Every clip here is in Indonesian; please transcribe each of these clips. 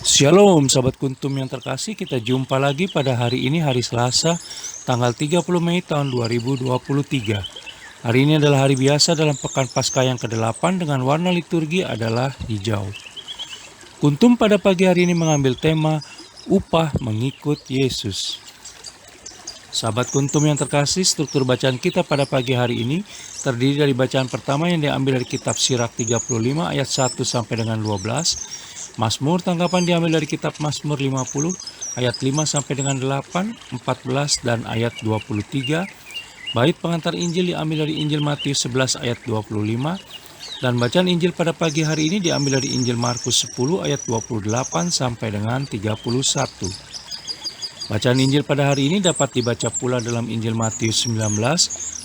Shalom sahabat kuntum yang terkasih, kita jumpa lagi pada hari ini, hari Selasa tanggal 30 Mei tahun 2023. Hari ini adalah hari biasa dalam pekan Paskah yang ke-8 dengan warna liturgi adalah hijau. Kuntum pada pagi hari ini mengambil tema upah mengikut Yesus. Sahabat kuntum yang terkasih, struktur bacaan kita pada pagi hari ini terdiri dari bacaan pertama yang diambil dari kitab Sirak 35 ayat 1 sampai dengan 12. Mazmur tanggapan diambil dari kitab Mazmur 50 ayat 5 sampai dengan 8, 14 dan ayat 23. Bait pengantar Injil diambil dari Injil Matius 11 ayat 25. Dan bacaan Injil pada pagi hari ini diambil dari Injil Markus 10 ayat 28 sampai dengan 31. Bacaan Injil pada hari ini dapat dibaca pula dalam Injil Matius 19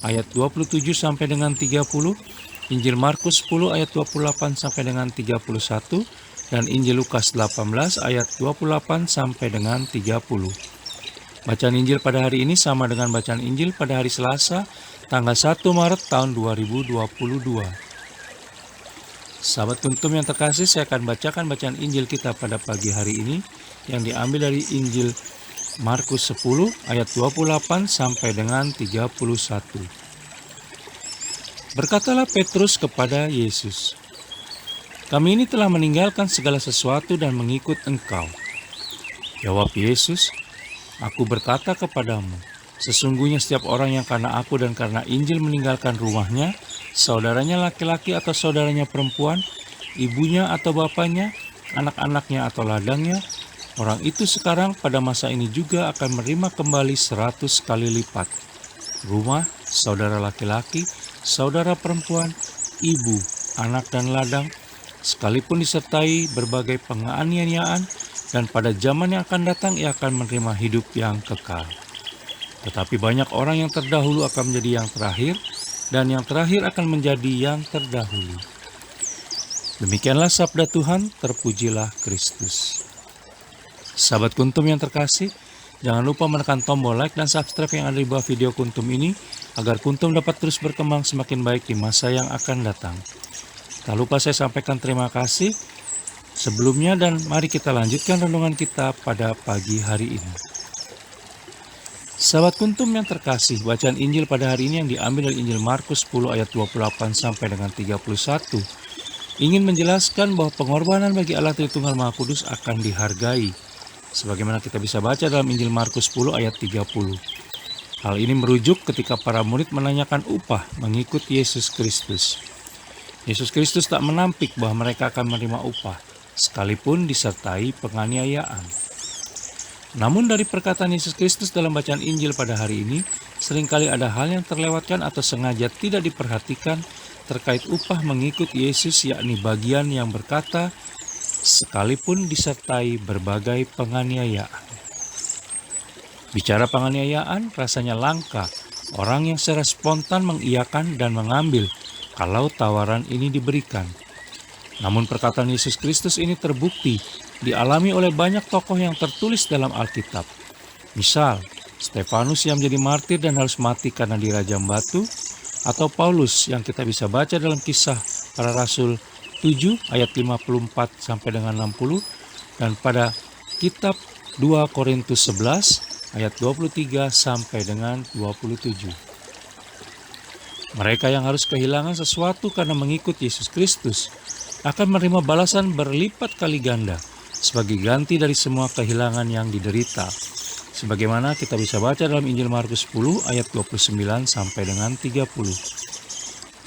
ayat 27 sampai dengan 30, Injil Markus 10 ayat 28 sampai dengan 31, dan Injil Lukas 18 ayat 28 sampai dengan 30. Bacaan Injil pada hari ini sama dengan bacaan Injil pada hari Selasa tanggal 1 Maret tahun 2022. Sahabat kuntum yang terkasih, saya akan bacakan bacaan Injil kita pada pagi hari ini yang diambil dari Injil Markus 10 ayat 28 sampai dengan 31. Berkatalah Petrus kepada Yesus, "Kami ini telah meninggalkan segala sesuatu dan mengikut Engkau." Jawab Yesus, "Aku berkata kepadamu, sesungguhnya setiap orang yang karena aku dan karena Injil meninggalkan rumahnya, saudaranya laki-laki atau saudaranya perempuan, ibunya atau bapaknya, anak-anaknya atau ladangnya, orang itu sekarang pada masa ini juga akan menerima kembali 100 kali lipat. Rumah, saudara laki-laki, saudara perempuan, ibu, anak dan ladang, sekalipun disertai berbagai penganiayaan, dan pada zaman yang akan datang ia akan menerima hidup yang kekal. Tetapi banyak orang yang terdahulu akan menjadi yang terakhir, dan yang terakhir akan menjadi yang terdahulu." Demikianlah sabda Tuhan, terpujilah Kristus. Sahabat kuntum yang terkasih, jangan lupa menekan tombol like dan subscribe yang ada di bawah video kuntum ini, agar kuntum dapat terus berkembang semakin baik di masa yang akan datang. Tak lupa saya sampaikan terima kasih sebelumnya, dan mari kita lanjutkan renungan kita pada pagi hari ini. Sahabat kuntum yang terkasih, bacaan Injil pada hari ini yang diambil dari Injil Markus 10 ayat 28 sampai dengan 31 ingin menjelaskan bahwa pengorbanan bagi Allah Tritunggal Maha Kudus akan dihargai, sebagaimana kita bisa baca dalam Injil Markus 10 ayat 30. Hal ini merujuk ketika para murid menanyakan upah mengikut Yesus Kristus. Yesus Kristus tak menampik bahwa mereka akan menerima upah, sekalipun disertai penganiayaan. Namun dari perkataan Yesus Kristus dalam bacaan Injil pada hari ini, seringkali ada hal yang terlewatkan atau sengaja tidak diperhatikan terkait upah mengikut Yesus, yakni bagian yang berkata, sekalipun disertai berbagai penganiayaan. Bicara penganiayaan, rasanya langka orang yang secara spontan mengiyakan dan mengambil kalau tawaran ini diberikan. Namun perkataan Yesus Kristus ini terbukti dialami oleh banyak tokoh yang tertulis dalam Alkitab. Misal, Stefanus yang menjadi martir dan harus mati karena dirajam batu, atau Paulus yang kita bisa baca dalam Kisah Para Rasul 7 ayat 54 sampai dengan 60, dan pada kitab 2 Korintus 11 ayat 23 sampai dengan 27. Mereka yang harus kehilangan sesuatu karena mengikut Yesus Kristus akan menerima balasan berlipat kali ganda sebagai ganti dari semua kehilangan yang diderita, sebagaimana kita bisa baca dalam Injil Markus 10 ayat 29 sampai dengan 30.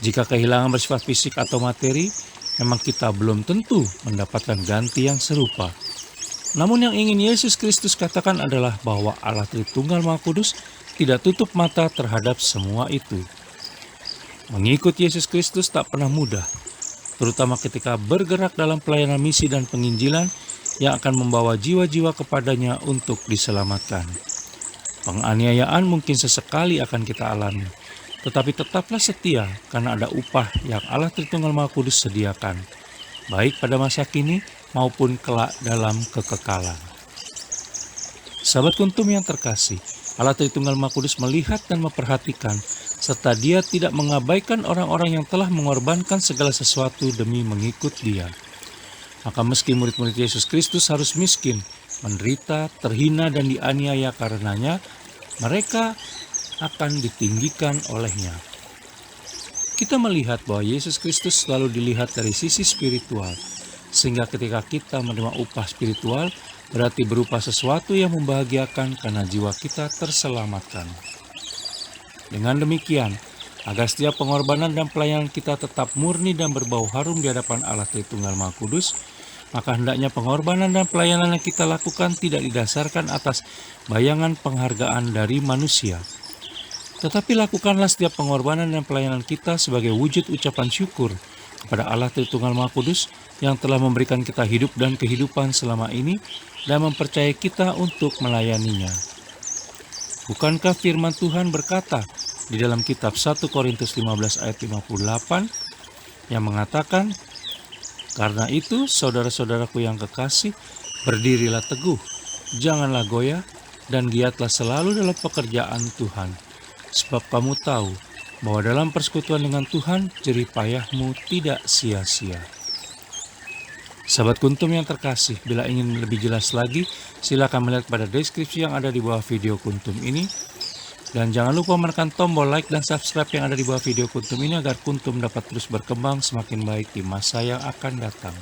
Jika kehilangan bersifat fisik atau materi, memang kita belum tentu mendapatkan ganti yang serupa. Namun yang ingin Yesus Kristus katakan adalah bahwa Allah Tritunggal Maha Kudus tidak tutup mata terhadap semua itu. Mengikut Yesus Kristus tak pernah mudah, terutama ketika bergerak dalam pelayanan misi dan penginjilan yang akan membawa jiwa-jiwa kepadanya untuk diselamatkan. Penganiayaan mungkin sesekali akan kita alami, tetapi tetaplah setia karena ada upah yang Allah Tritunggal Maha Kudus sediakan, baik pada masa kini maupun kelak dalam kekekalan. Sahabat kuntum yang terkasih, Allah Tritunggal Maha Kudus melihat dan memperhatikan, serta Dia tidak mengabaikan orang-orang yang telah mengorbankan segala sesuatu demi mengikut Dia. Maka meski murid-murid Yesus Kristus harus miskin, menderita, terhina, dan dianiaya karenanya, mereka akan ditinggikan olehnya. Kita melihat bahwa Yesus Kristus selalu dilihat dari sisi spiritual, sehingga ketika kita menerima upah spiritual, berarti berupa sesuatu yang membahagiakan karena jiwa kita terselamatkan. Dengan demikian, agar setiap pengorbanan dan pelayanan kita tetap murni dan berbau harum di hadapan Allah Tritunggal Maha Kudus, maka hendaknya pengorbanan dan pelayanan yang kita lakukan tidak didasarkan atas bayangan penghargaan dari manusia. Tetapi lakukanlah setiap pengorbanan dan pelayanan kita sebagai wujud ucapan syukur kepada Allah Tritunggal Maha Kudus yang telah memberikan kita hidup dan kehidupan selama ini dan mempercayai kita untuk melayaninya. Bukankah firman Tuhan berkata di dalam kitab 1 Korintus 15 ayat 58 yang mengatakan, "Karena itu, saudara-saudaraku yang kekasih, berdirilah teguh, janganlah goyah, dan giatlah selalu dalam pekerjaan Tuhan. Sebab kamu tahu bahwa dalam persekutuan dengan Tuhan, jerih payahmu tidak sia-sia." Sahabat Kuntum yang terkasih, bila ingin lebih jelas lagi, silakan melihat pada deskripsi yang ada di bawah video Kuntum ini. Dan jangan lupa menekan tombol like dan subscribe yang ada di bawah video Kuntum ini agar Kuntum dapat terus berkembang semakin baik di masa yang akan datang.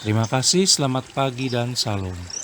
Terima kasih, selamat pagi dan salam.